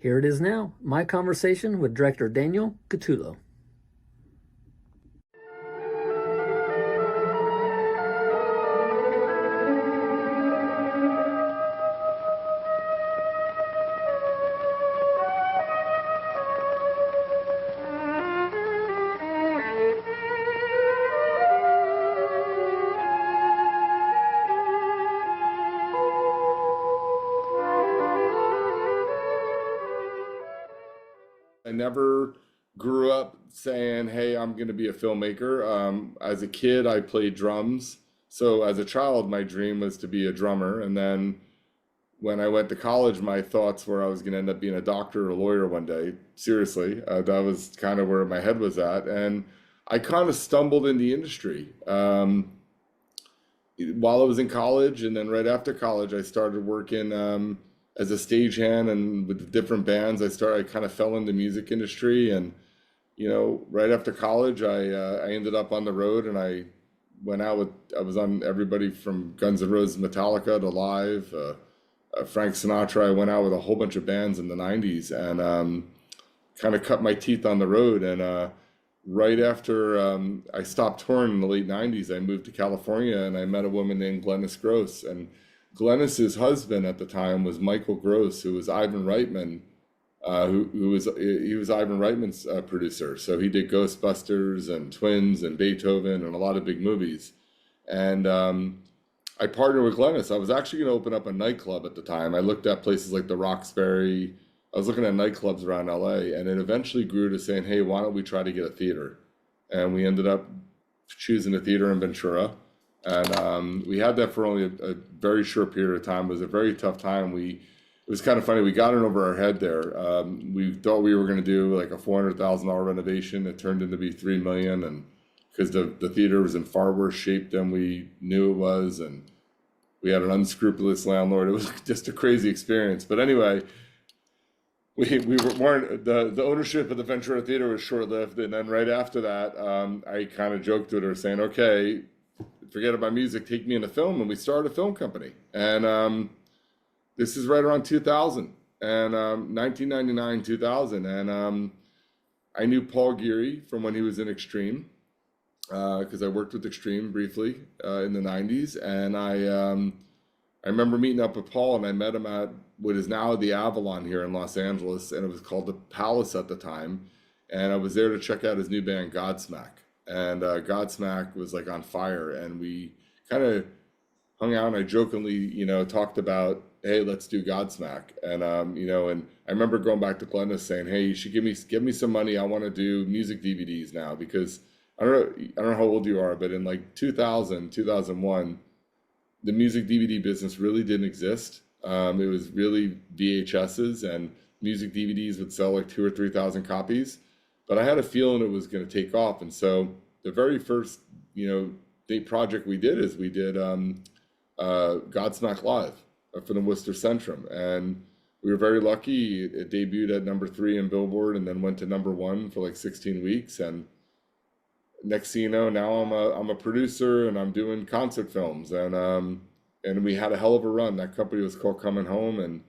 Here it is now, my conversation with director Daniel Catullo. I never grew up saying, "Hey, I'm going to be a filmmaker." As a kid, I played drums. So as a child, my dream was to be a drummer. And then when I went to college, my thoughts were I was going to end up being a doctor or a lawyer one day. Seriously, that was kind of where my head was at. And I kind of stumbled in the industry while I was in college, and then right after college, I started working as a stagehand and with the different bands. I kind of fell in the music industry, and right after college, I ended up on the road, and I was on everybody from Guns N' Roses, Metallica to Live, Frank Sinatra. I went out with a whole bunch of bands in the '90s, and kind of cut my teeth on the road. And right after I stopped touring in the late '90s, I moved to California, and I met a woman named Glennis Gross. And Glennis's husband at the time was Michael Gross, who was Ivan Reitman, he was Ivan Reitman's producer. So he did Ghostbusters and Twins and Beethoven and a lot of big movies. And I partnered with Glennis. I was actually going to open up a nightclub at the time. I looked at places like the Roxbury. I was looking at nightclubs around LA, and it eventually grew to saying, "Hey, why don't we try to get a theater?" And we ended up choosing a theater in Ventura. And we had that for only a very short period of time. It was a very tough time. It was kind of funny. We got in over our head there. We thought we were going to do like a $400,000 renovation. It turned into be 3 million, and because the theater was in far worse shape than we knew it was, and we had an unscrupulous landlord. It was just a crazy experience. But anyway, weren't the ownership of the Ventura Theater was short lived, and then right after that, I kind of joked with her saying, "Okay, forget about music, take me into film," and we started a film company. And this is right around 2000 and 1999, 2000, and I knew Paul Geary from when he was in Extreme because I worked with Extreme briefly in the '90s, and I remember meeting up with Paul, and I met him at what is now the Avalon here in Los Angeles, and it was called the Palace at the time. And I was there to check out his new band, Godsmack. And Godsmack was like on fire, and we kind of hung out. And I jokingly, talked about, "Hey, let's do Godsmack." And and I remember going back to Glennis saying, "Hey, you should give me some money. I want to do music DVDs now," because I don't know how old you are, but in like 2000, 2001, the music DVD business really didn't exist. It was really VHSs, and music DVDs would sell like 2 or 3,000 copies. But I had a feeling it was going to take off, and so the very first big project we did is we did Godsmack Live for the Worcester Centrum, and we were very lucky. It debuted at number 3 in Billboard, and then went to number 1 for like 16 weeks. And next thing you know, now I'm a producer, and I'm doing concert films, and we had a hell of a run. That company was called Coming Home, and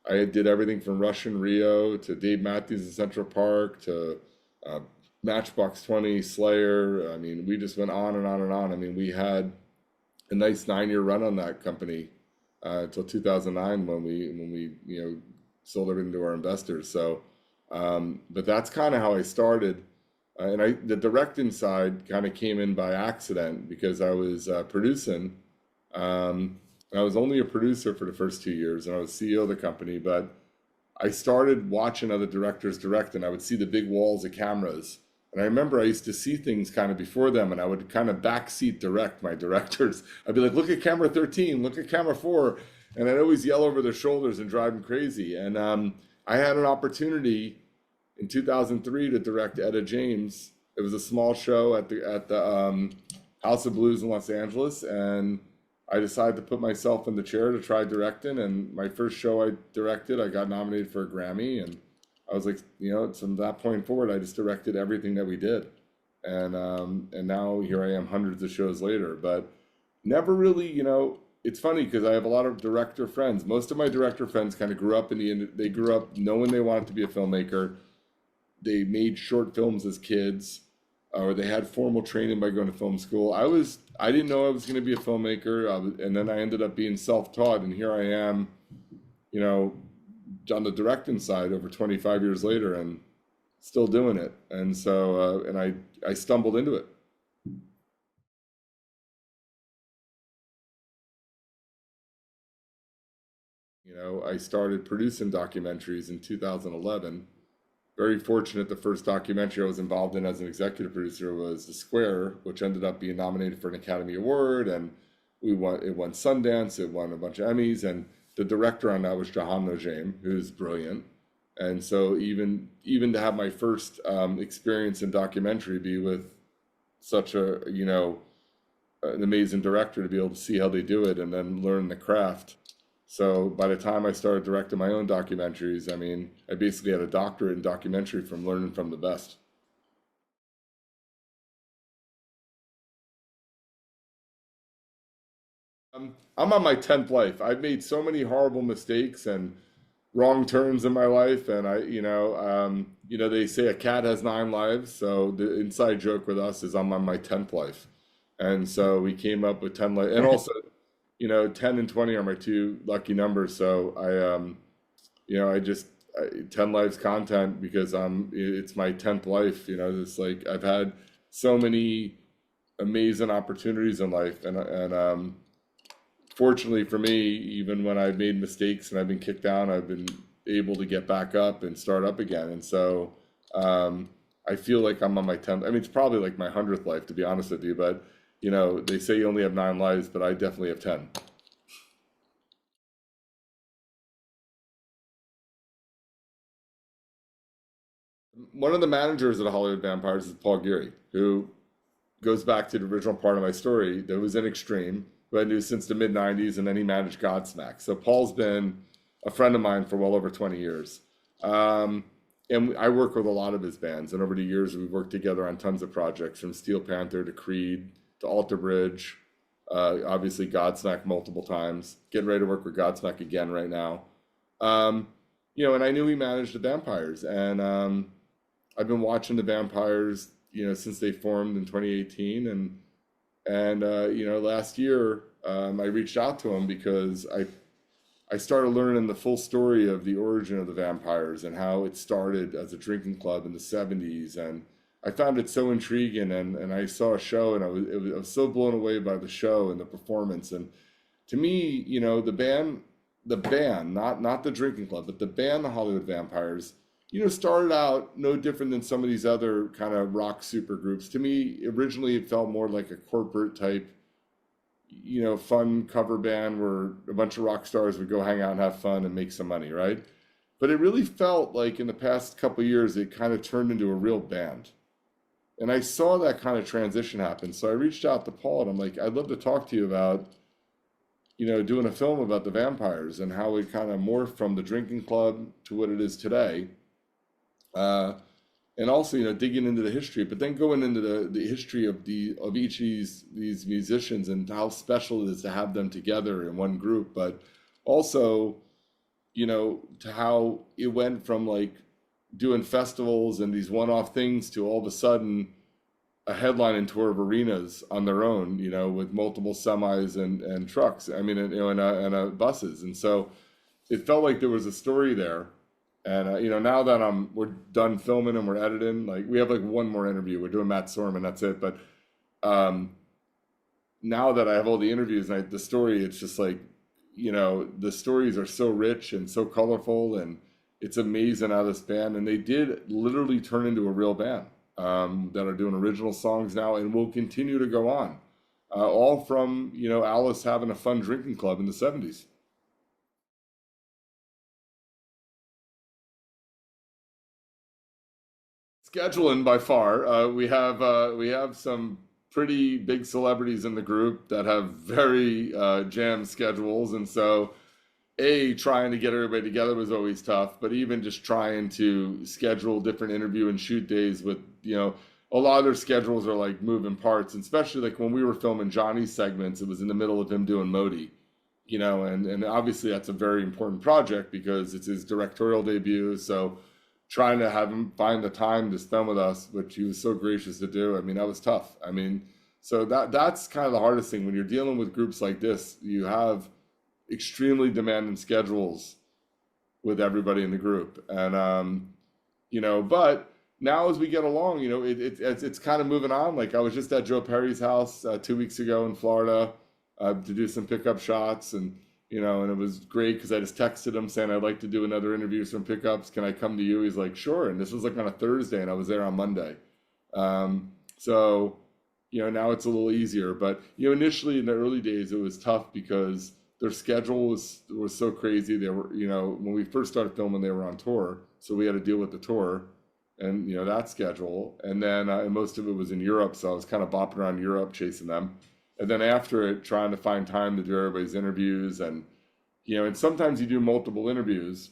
I did everything from Russian Rio to Dave Matthews in Central Park to uh, Matchbox 20, Slayer. I mean, we just went on and on and on. I mean, we had a nice 9-year run on that company until 2009 when we sold everything to our investors. So, but that's kind of how I started. And the directing side kind of came in by accident because I was producing. I was only a producer for the first 2 years, and I was CEO of the company. But I started watching other directors direct, and I would see the big walls of cameras. And I remember I used to see things kind of before them, and I would kind of backseat direct my directors. I'd be like, "Look at camera 13, look at camera 4," and I'd always yell over their shoulders and drive them crazy. And I had an opportunity in 2003 to direct Etta James. It was a small show at the House of Blues in Los Angeles, and I decided to put myself in the chair to try directing. And my first show I directed, I got nominated for a Grammy, and I was like, from that point forward, I just directed everything that we did, and now here I am, hundreds of shows later. But never really, it's funny because I have a lot of director friends. Most of my director friends kind of grew up they grew up knowing they wanted to be a filmmaker. They made short films as kids, or they had formal training by going to film school. I didn't know I was going to be a filmmaker, and then I ended up being self-taught, and here I am, you know, on the directing side over 25 years later, and still doing it. And so, and I stumbled into it. You know, I started producing documentaries in 2011. Very fortunate, the first documentary I was involved in as an executive producer was The Square, which ended up being nominated for an Academy Award, and it won Sundance, it won a bunch of Emmys, and the director on that was Jahan Nojaim, who's brilliant. And so even to have my first experience in documentary be with such a, you know, an amazing director, to be able to see how they do it and then learn the craft. So by the time I started directing my own documentaries, I mean, I basically had a doctorate in documentary from learning from the best. I'm on my 10th life. I've made so many horrible mistakes and wrong turns in my life, and they say a cat has 9 lives. So the inside joke with us is I'm on my 10th life, and so we came up with 10 life, and also, 10 and 20 are my two lucky numbers. So I just 10 lives content because it's my 10th life. It's like I've had so many amazing opportunities in life, and fortunately for me, even when I've made mistakes and I've been kicked down, I've been able to get back up and start up again. And so I feel like I'm on my 10th. I mean, it's probably like my 100th life, to be honest with you. But, they say you only have 9 lives, but I definitely have 10. One of the managers of the Hollywood Vampires is Paul Geary, who goes back to the original part of my story. That was in Extreme, who I knew since the mid 90s, and then he managed Godsmack. So Paul's been a friend of mine for well over 20 years. And I work with a lot of his bands, and over the years we've worked together on tons of projects, from Steel Panther to Creed to Alter Bridge, obviously Godsmack multiple times. Getting ready to work with Godsmack again right now. And I knew he managed the Vampires, and I've been watching the Vampires, since they formed in 2018, and last year I reached out to him because I started learning the full story of the origin of the Vampires and how it started as a drinking club in the 70s, and I found it so intriguing. And I saw a show, and I was so blown away by the show and the performance. And to me, the band, not the drinking club, but the band, the Hollywood Vampires, started out no different than some of these other kind of rock super groups. To me, originally it felt more like a corporate type, fun cover band where a bunch of rock stars would go hang out and have fun and make some money, right? But it really felt like in the past couple of years, it kind of turned into a real band. And I saw that kind of transition happen. So I reached out to Paul, and I'm like, I'd love to talk to you about, doing a film about the Vampires and how it kind of morphed from the drinking club to what it is today. And also, digging into the history, but then going into the history of each of these musicians and how special it is to have them together in one group, but also, to how it went from like doing festivals and these one-off things to all of a sudden a headlining tour of arenas on their own, with multiple semis and trucks. I mean, and buses. And so it felt like there was a story there. And now that we're done filming and we're editing, like we have like one more interview. We're doing Matt Sorman, that's it. But now that I have all the interviews and the story, it's just like, the stories are so rich and so colorful, and it's amazing how this band, and they did literally turn into a real band that are doing original songs now and will continue to go on, all from Alice having a fun drinking club in the 70s. Scheduling by far. We have some pretty big celebrities in the group that have very jammed schedules, and so trying to get everybody together was always tough. But even just trying to schedule different interview and shoot days with a lot of their schedules are like moving parts, and especially like when we were filming Johnny's segments, it was in the middle of him doing Modi. and obviously that's a very important project because it's his directorial debut. So trying to have him find the time to spend with us, which he was so gracious to do, I mean, that was tough. I mean, so that's kind of the hardest thing when you're dealing with groups like this. You have extremely demanding schedules with everybody in the group, and but now as we get along, it's kind of moving on. Like I was just at Joe Perry's house 2 weeks ago in Florida to do some pickup shots, and it was great because I just texted him saying I'd like to do another interview, some pickups. Can I come to you? He's like, sure. And this was like on a Thursday, and I was there on Monday. So now it's a little easier, but initially in the early days it was tough because their schedule was so crazy. They were, when we first started filming, they were on tour, so we had to deal with the tour and that schedule, and then and most of it was in Europe, so I was kind of bopping around Europe chasing them, and then after it, trying to find time to do everybody's interviews, and sometimes you do multiple interviews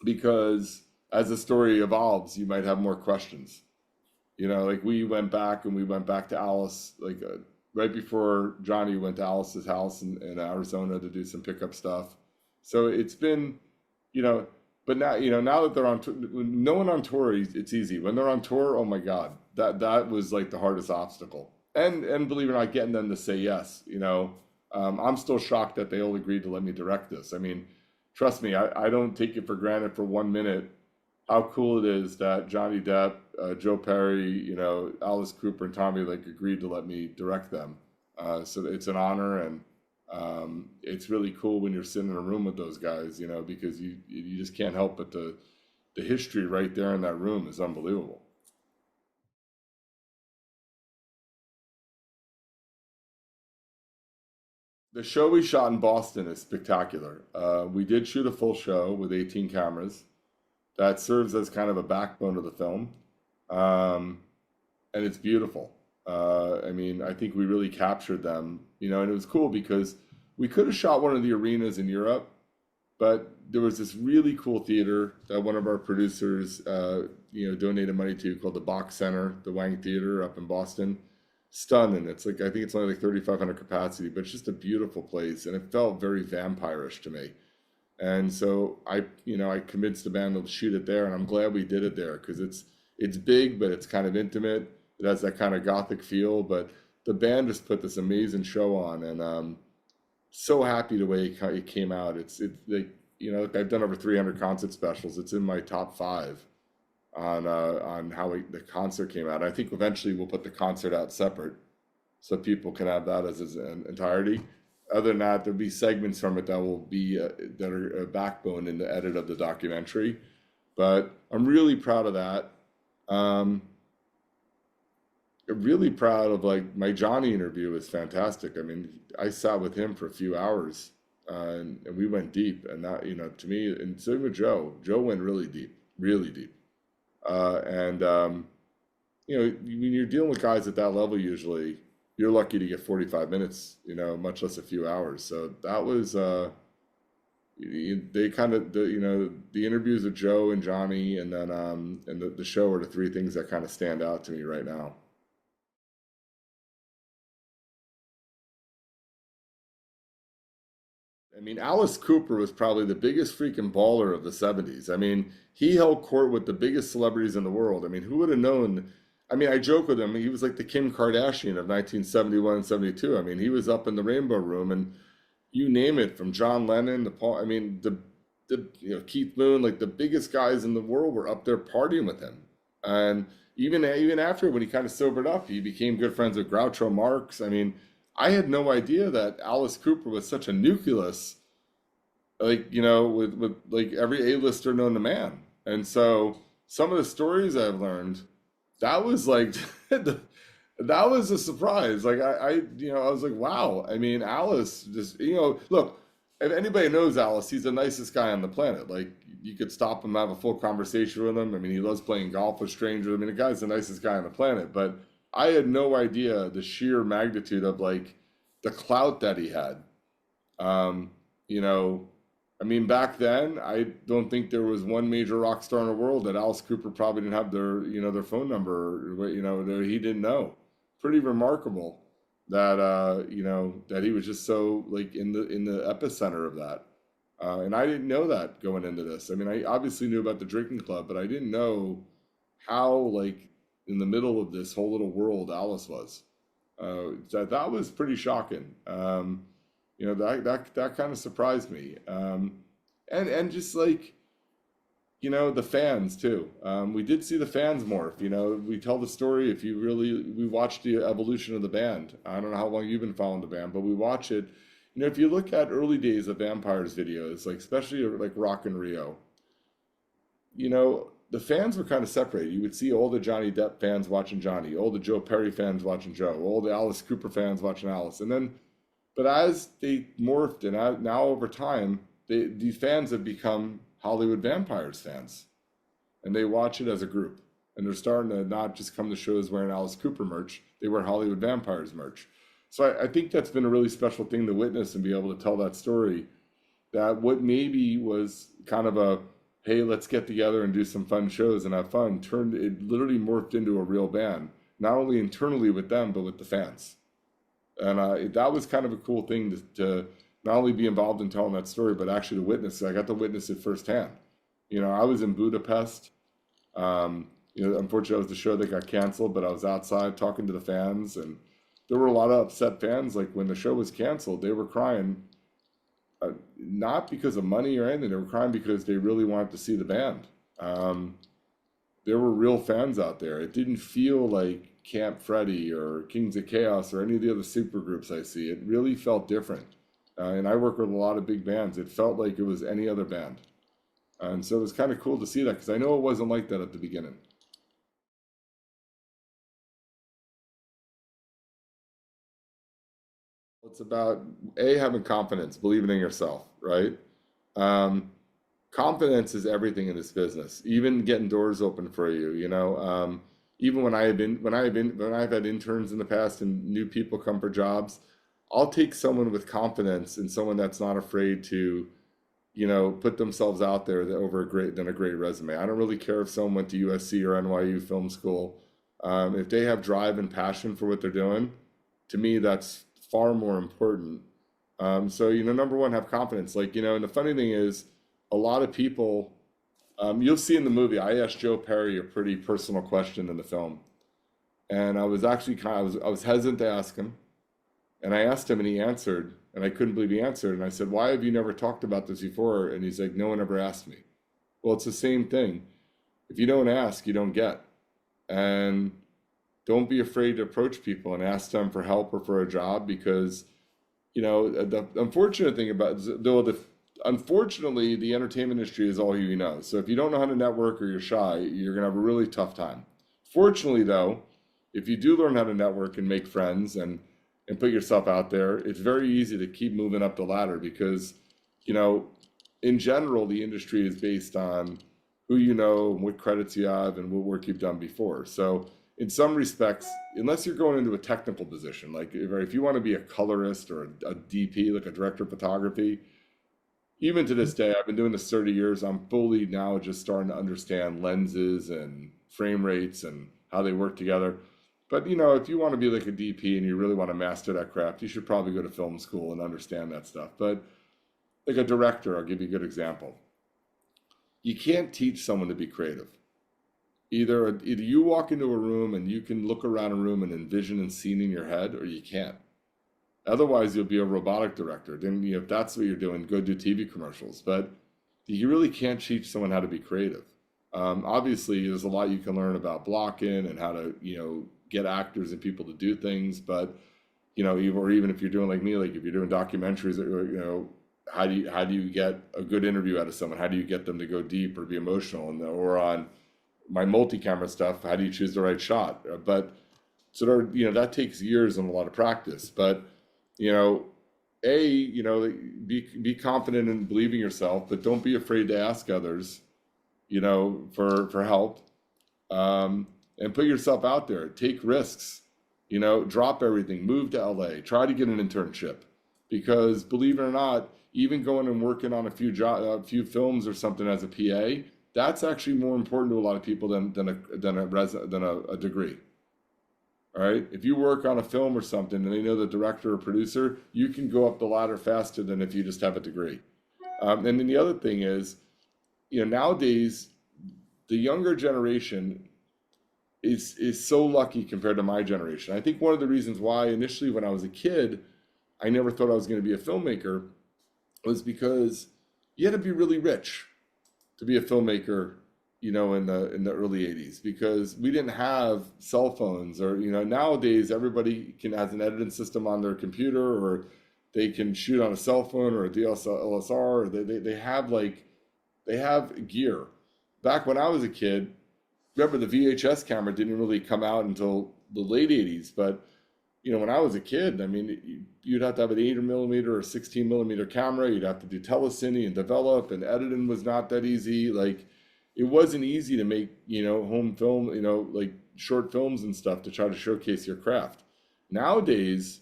because as the story evolves, you might have more questions. Like we went back to Alice, like right before Johnny went to Alice's house in Arizona to do some pickup stuff. So it's been, but now that they're on tour, no one on tour, it's easy. When they're on tour, oh my God, that was like the hardest obstacle. And believe it or not, getting them to say yes. I'm still shocked that they all agreed to let me direct this. I mean, trust me, I don't take it for granted for 1 minute how cool it is that Johnny Depp, Joe Perry, Alice Cooper and Tommy like agreed to let me direct them. So it's an honor, and it's really cool when you're sitting in a room with those guys, because you just can't help but the history right there in that room is unbelievable. The show we shot in Boston is spectacular. We did shoot a full show with 18 cameras. That serves as kind of a backbone of the film. Um, and it's beautiful. I mean, I think we really captured them, and it was cool because we could have shot one of the arenas in Europe, but there was this really cool theater that one of our producers, donated money to called the Box Center, the Wang Theater up in Boston. Stunning. It's like, I think it's only like 3,500 capacity, but it's just a beautiful place, and it felt very vampirish to me. And so I convinced the band to shoot it there, and I'm glad we did it there because it's big, but it's kind of intimate. It has that kind of gothic feel, but the band just put this amazing show on, and so happy the way it came out. It's like like I've done over 300 concert specials. It's in my top five on how the concert came out. I think eventually we'll put the concert out separate so people can have that as an entirety. Other than that, there'll be segments from it that will be that are a backbone in the edit of the documentary. But I'm really proud of that. Um, really proud of like my Johnny interview was fantastic. I mean, I sat with him for a few hours, and we went deep. And that, to me, and same with Joe. Joe went really deep, really deep. And when you're dealing with guys at that level, usually you're lucky to get 45 minutes, much less a few hours. So that was they kind of the interviews with Joe and Johnny, and then and the show are the three things that kind of stand out to me right now. I mean, Alice Cooper was probably the biggest freaking baller of the 70s. I mean, he held court with the biggest celebrities in the world. I mean, who would have known? I mean, I joke with him. He was like the Kim Kardashian of 1971 and 72. I mean, he was up in the Rainbow Room, and you name it, from John Lennon to Paul. I mean, the Keith Moon, like the biggest guys in the world were up there partying with him. And even after, when he kind of sobered up, he became good friends with Groucho Marx. I mean, I had no idea that Alice Cooper was such a nucleus, like with like every A-lister known to man. And so some of the stories I've learned, that was like that was a surprise. Like I was like, wow. I mean, Alice just look, if anybody knows Alice, he's the nicest guy on the planet. Like you could stop him, have a full conversation with him. I mean, he loves playing golf with strangers. I mean, the guy's the nicest guy on the planet. But I had no idea the sheer magnitude of like the clout that he had. Um, you know, I mean, back then, I don't think there was one major rock star in the world that Alice Cooper probably didn't have their phone number, that he didn't know. Pretty remarkable that that he was just so like in the epicenter of that. And I didn't know that going into this. I mean, I obviously knew about the drinking club, but I didn't know how like in the middle of this whole little world Alice was. That was pretty shocking. That kind of surprised me. And just like the fans too. We did see the fans morph. We tell the story. We watched the evolution of the band. I don't know how long you've been following the band, but we watch it. If you look at early days of Vampires videos, like especially like Rock in Rio, the fans were kind of separated. You would see all the Johnny Depp fans watching Johnny, all the Joe Perry fans watching Joe, all the Alice Cooper fans watching Alice, and then, but as they morphed and now over time, these fans have become Hollywood Vampires fans, and they watch it as a group, and they're starting to not just come to shows wearing Alice Cooper merch; they wear Hollywood Vampires merch. So I think that's been a really special thing to witness and be able to tell that story. That what maybe was kind of a hey, let's get together and do some fun shows and have fun, it literally morphed into a real band, not only internally with them, but with the fans. And that was kind of a cool thing to not only be involved in telling that story, but actually to witness it. I got to witness it firsthand. I was in Budapest. Unfortunately, it was the show that got canceled, but I was outside talking to the fans, and there were a lot of upset fans. Like when the show was canceled, they were crying. Not because of money or anything. They were crying because they really wanted to see the band. There were real fans out there. It didn't feel like Camp Freddy or Kings of Chaos or any of the other super groups I see. It really felt different. And I work with a lot of big bands. It felt like it was any other band. And so it was kind of cool to see that because I know it wasn't like that at the beginning. It's about having confidence, believing in yourself, right? Um, Confidence is everything in this business. Even getting doors open for you, even when I've had interns in the past and new people come for jobs, I'll take someone with confidence and someone that's not afraid to, put themselves out there over a great resume. I don't really care if someone went to USC or NYU film school. If they have drive and passion for what they're doing, to me, that's far more important. So, number one, have confidence. Like, and the funny thing is, a lot of people, you'll see in the movie, I asked Joe Perry a pretty personal question in the film. And I was actually I was hesitant to ask him. And I asked him and he answered, and I couldn't believe he answered. And I said, why have you never talked about this before? And he's like, no one ever asked me. Well, it's the same thing. If you don't ask, you don't get. And don't be afraid to approach people and ask them for help or for a job because, the unfortunate thing about unfortunately, the entertainment industry is all you know. So if you don't know how to network or you're shy, you're going to have a really tough time. Fortunately, though, if you do learn how to network and make friends and put yourself out there, it's very easy to keep moving up the ladder because, in general, the industry is based on who you know, what credits you have, and what work you've done before. So in some respects, unless you're going into a technical position, like if you want to be a colorist or a DP, like a director of photography, even to this day, I've been doing this 30 years. I'm fully now just starting to understand lenses and frame rates and how they work together. But if you want to be like a DP and you really want to master that craft, you should probably go to film school and understand that stuff. But like a director, I'll give you a good example. You can't teach someone to be creative. Either you walk into a room and you can look around a room and envision a scene in your head, or you can't. Otherwise, you'll be a robotic director. Then, if that's what you're doing, go do TV commercials. But you really can't teach someone how to be creative. Obviously, there's a lot you can learn about blocking and how to, get actors and people to do things. But, or even if you're doing like me, like if you're doing documentaries, how do you get a good interview out of someone? How do you get them to go deep or be emotional? Or on my multi-camera stuff, how do you choose the right shot? But so that takes years and a lot of practice. But be confident and believe in yourself, but don't be afraid to ask others, for help, and put yourself out there. Take risks, drop everything, move to LA, try to get an internship, because believe it or not, even going and working on a few films or something as a PA, that's actually more important to a lot of people than a degree. All right. If you work on a film or something and they know the director or producer, you can go up the ladder faster than if you just have a degree. And then the other thing is, nowadays the younger generation is so lucky compared to my generation. I think one of the reasons why initially when I was a kid, I never thought I was going to be a filmmaker was because you had to be really rich to be a filmmaker, in the early 80s, because we didn't have cell phones, or nowadays everybody can has an editing system on their computer, or they can shoot on a cell phone or a DSLR, or they have gear. Back when I was a kid, remember the VHS camera didn't really come out until the late 80s, but when I was a kid, I mean, you'd have to have an 8 millimeter or 16 millimeter camera. You'd have to do telecine and develop, and editing was not that easy. Like, it wasn't easy to make, home film, like short films and stuff to try to showcase your craft. Nowadays,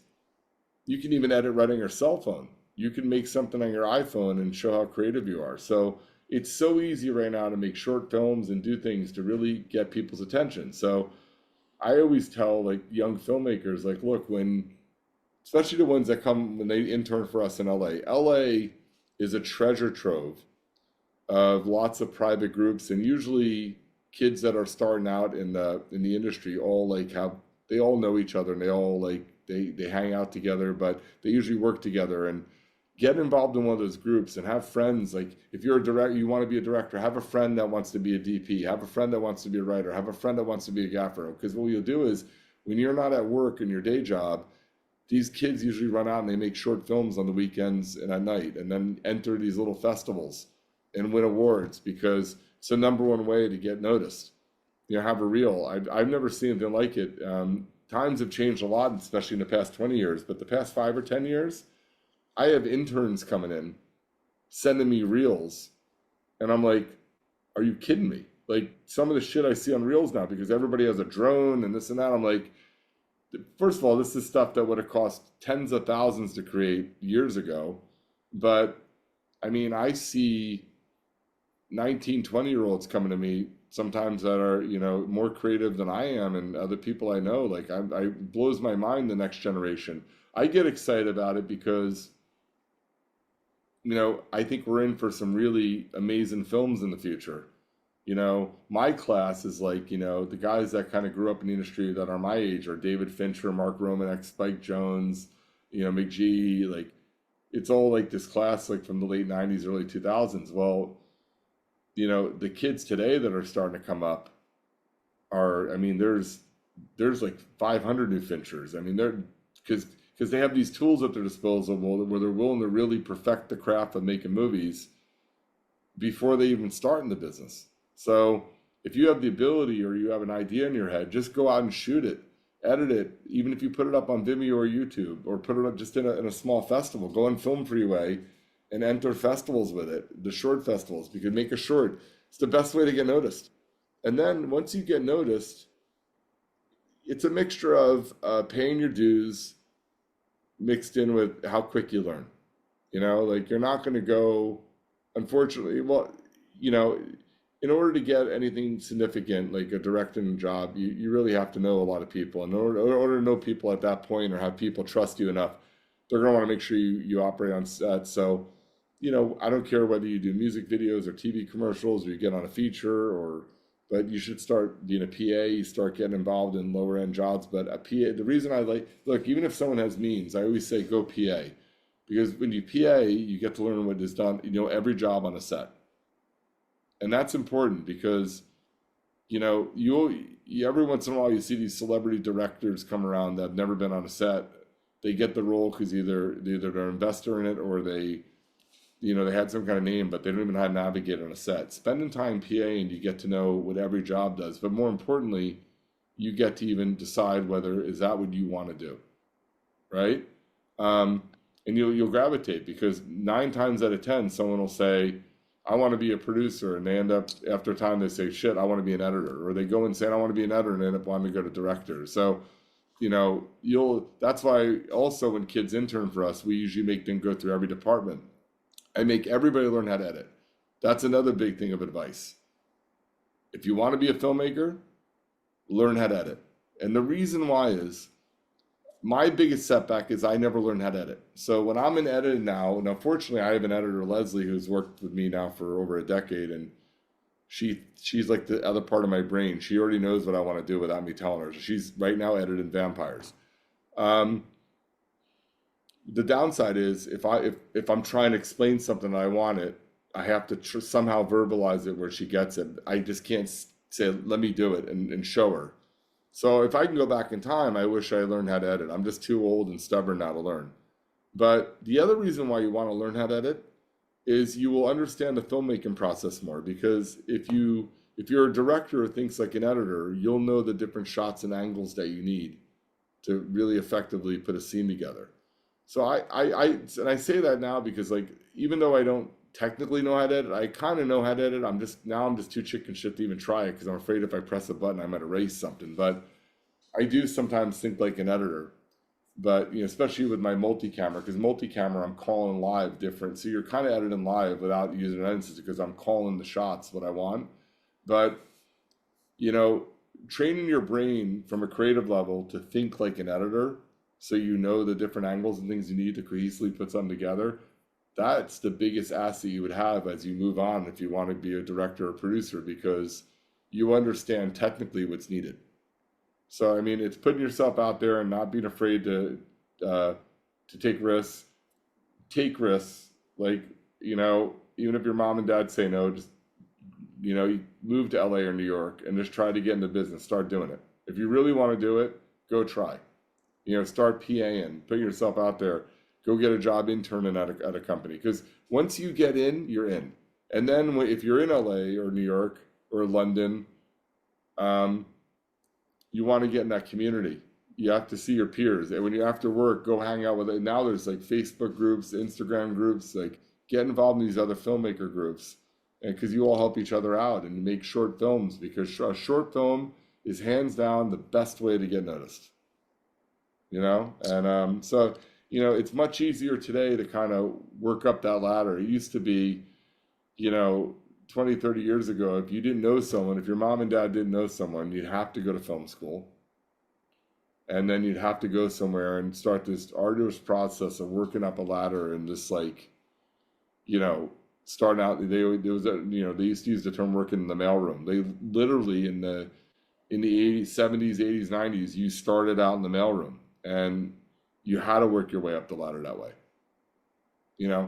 you can even edit right on your cell phone. You can make something on your iPhone and show how creative you are. So it's so easy right now to make short films and do things to really get people's attention. So I always tell like young filmmakers, like, look, especially the ones that come when they intern for us in LA. LA is a treasure trove of lots of private groups, and usually kids that are starting out in the industry they all know each other, and they all they hang out together, but they usually work together. And get involved in one of those groups and have friends. Like, if you're a director, you want to be a director, have a friend that wants to be a DP, have a friend that wants to be a writer, have a friend that wants to be a gaffer. Because what you'll do is, when you're not at work in your day job, these kids usually run out and they make short films on the weekends and at night, and then enter these little festivals and win awards, because it's the number one way to get noticed. Have a reel. I've never seen anything like it. Times have changed a lot, especially in the past 20 years, but the past 5 or 10 years, I have interns coming in, sending me reels, and I'm like, are you kidding me? Like, some of the shit I see on reels now, because everybody has a drone and this and that, I'm like, first of all, this is stuff that would have cost tens of thousands to create years ago. But I mean, I see 19, 20-year-olds coming to me sometimes that are, more creative than I am, and other people I know. Like, I blows my mind, the next generation. I get excited about it because I think we're in for some really amazing films in the future. My class is like, the guys that kind of grew up in the industry that are my age are David Fincher, Mark Romanek, Spike Jonze, McGee. Like, it's all like this class, like from the late 90s, early 2000s. Well, the kids today that are starting to come up I mean, there's like 500 new Finchers. I mean, because they have these tools at their disposal where they're willing to really perfect the craft of making movies before they even start in the business. So if you have the ability, or you have an idea in your head, just go out and shoot it, edit it. Even if you put it up on Vimeo or YouTube, or put it up just in a small festival, go on Film Freeway and enter festivals with it, the short festivals. You can make a short. It's the best way to get noticed. And then once you get noticed, it's a mixture of paying your dues mixed in with how quick you learn. Like, you're not going to go, unfortunately, well, in order to get anything significant, like a directing job, you really have to know a lot of people. And in order to know people at that point, or have people trust you enough, they're going to want to make sure you operate on set. So, I don't care whether you do music videos or TV commercials, or you get on a feature, but you should start being a PA, you start getting involved in lower end jobs. But a PA, the reason look, even if someone has means, I always say go PA. Because when you PA, you get to learn what is done, every job on a set. And that's important, because, you every once in a while you see these celebrity directors come around that have never been on a set. They get the role because either they're an investor in it, or they had some kind of name, but they don't even know how to navigate on a set. Spending time PAing, you get to know what every job does. But more importantly, you get to even decide whether is that what you want to do, right? And you'll gravitate, because 9 times out of 10, someone will say, I want to be a producer, and they end up, after a time, they say, shit, I want to be an editor. Or they go and say, I want to be an editor, and end up wanting to go to director. So, that's why also when kids intern for us, we usually make them go through every department. I make everybody learn how to edit. That's another big thing of advice. If you want to be a filmmaker, learn how to edit. And the reason why is my biggest setback is I never learned how to edit. So when I'm in edit now, and unfortunately I have an editor, Leslie, who's worked with me now for over a decade, and she's like the other part of my brain. She already knows what I want to do without me telling her. So she's right now editing vampires. Um, the downside is if I'm trying to explain something and I want it, I have to somehow verbalize it where she gets it. I just can't say, let me do it and show her. So if I can go back in time, I wish I learned how to edit. I'm just too old and stubborn now to learn. But the other reason why you want to learn how to edit is you will understand the filmmaking process more, because if you're a director who thinks like an editor, you'll know the different shots and angles that you need to really effectively put a scene together. So I say that now because, like, even though I don't technically know how to edit, I kind of know how to edit. I'm just too chicken shit to even try it because I'm afraid if I press a button I might erase something. But I do sometimes think like an editor. But especially with my multi-camera, because multi-camera I'm calling live different. So you're kind of editing live without using an editing system because I'm calling the shots what I want. But you know, training your brain from a creative level to think like an editor, so you know the different angles and things you need to cohesively put something together, that's the biggest asset you would have as you move on if you want to be a director or producer, because you understand technically what's needed. So I mean, it's putting yourself out there and not being afraid to take risks. Take risks, like, even if your mom and dad say no, just you move to LA or New York and just try to get into business. Start doing it. If you really want to do it, go try. Start PAing, put yourself out there. Go get a job interning at a company, because once you get in, you're in. And then if you're in LA or New York or London, um, you want to get in that community. You have to see your peers. And when you're after work, go hang out with it. Now there's like Facebook groups, Instagram groups, like get involved in these other filmmaker groups. And because you all help each other out and make short films, because a short film is hands down the best way to get noticed. And so it's much easier today to kind of work up that ladder. It used to be, you know 20, 30 years ago, if you didn't know someone, if your mom and dad didn't know someone, you'd have to go to film school, and then you'd have to go somewhere and start this arduous process of working up a ladder, and just like, you know starting out. They used to use the term working in the mailroom. They literally in the 80s, 70s, 80s, 90s, you started out in the mailroom, and you had to work your way up the ladder that way.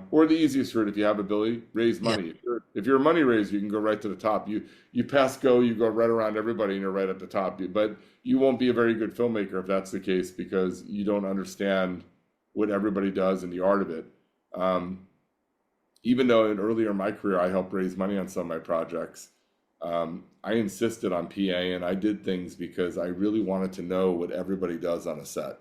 Or the easiest route, if you have ability, raise Yeah. money. If you're a money raiser, you can go right to the top. You pass go, you go right around everybody, and you're right at the top. But you won't be a very good filmmaker if that's the case, because you don't understand what everybody does and the art of it. Um, Even though earlier in my career I helped raise money on some of my projects, I insisted on PA, and I did things because I really wanted to know what everybody does on a set.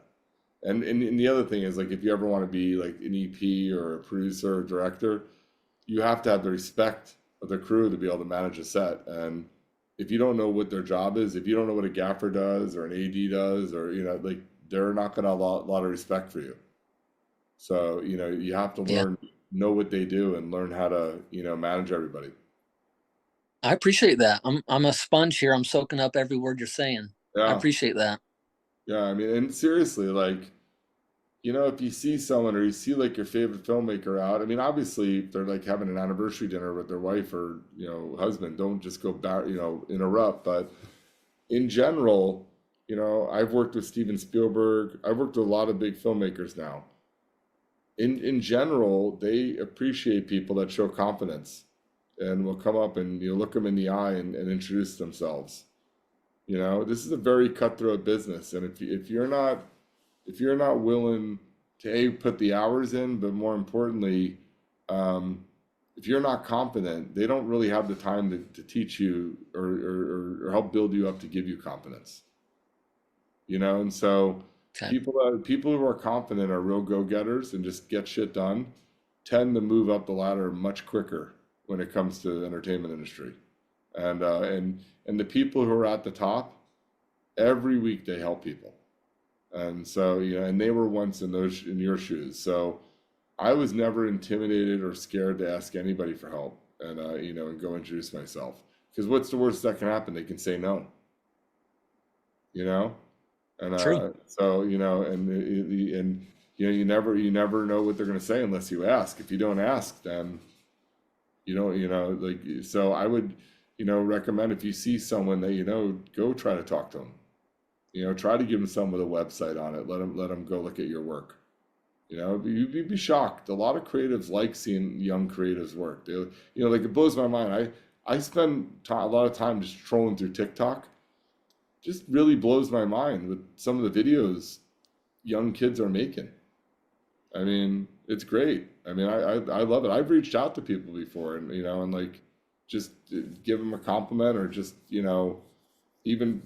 And the other thing is, like, if you ever want to be like an EP or a producer or director, you have to have the respect of the crew to be able to manage a set. And if you don't know what their job is, if you don't know what a gaffer does or an AD does, or like, they're not going to have a lot of respect for you. So you have to Yeah. know what they do, and learn how to manage everybody. I appreciate that. I'm a sponge here. I'm soaking up every word you're saying. I Yeah, appreciate that. yeah. I mean, and seriously, like, if you see someone, or you see like your favorite filmmaker out, I mean, obviously, if they're like having an anniversary dinner with their wife or husband, don't just go back, interrupt. But in general, I've worked with Steven Spielberg. I've worked with a lot of big filmmakers now. In general, they appreciate people that show confidence and will come up and look them in the eye and introduce themselves. This is a very cutthroat business, and if you're not willing to put the hours in, but more importantly, um, if you're not confident, they don't really have the time to teach you, or help build you up to give you confidence. And so Okay. people who are confident are real go-getters and just get shit done, tend to move up the ladder much quicker when it comes to the entertainment industry. And the people who are at the top, every week they help people. And so, and they were once in your shoes. So I was never intimidated or scared to ask anybody for help, and go introduce myself. Because what's the worst that can happen? They can say no, you know? And True. so, and you never know what they're going to say unless you ask. If you don't ask, then you don't, like, so I would, recommend if you see someone that, go try to talk to them. Try to give them some with a website on it. Let them go look at your work. You'd be shocked. A lot of creatives like seeing young creatives work. Like it blows my mind. I spend a lot of time just trolling through TikTok. Just really blows my mind with some of the videos young kids are making. I mean, it's great. I mean, I love it. I've reached out to people before, and and like just give them a compliment, or just even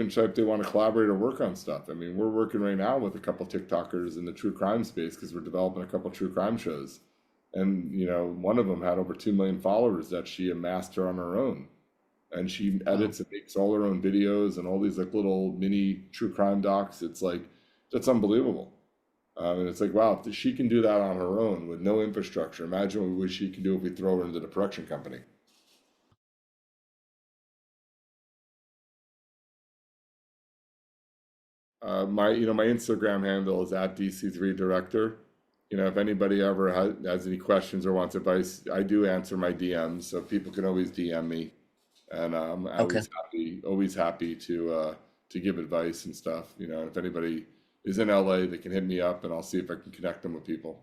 try if they want to collaborate or work on stuff. I mean, we're working right now with a couple TikTokers in the true crime space because we're developing a couple true crime shows, and one of them had over 2 million followers that she amassed her on her own, and she Wow. edits and makes all her own videos and all these like little mini true crime docs. It's like that's unbelievable. And it's like, wow, if she can do that on her own with no infrastructure, imagine what she can do if we throw her into the production company. My Instagram handle is at DC3Director. If anybody ever has any questions or wants advice, I do answer my DMs, so people can always DM me, and I'm Okay. always happy to give advice and stuff. If anybody is in LA, they can hit me up, and I'll see if I can connect them with people.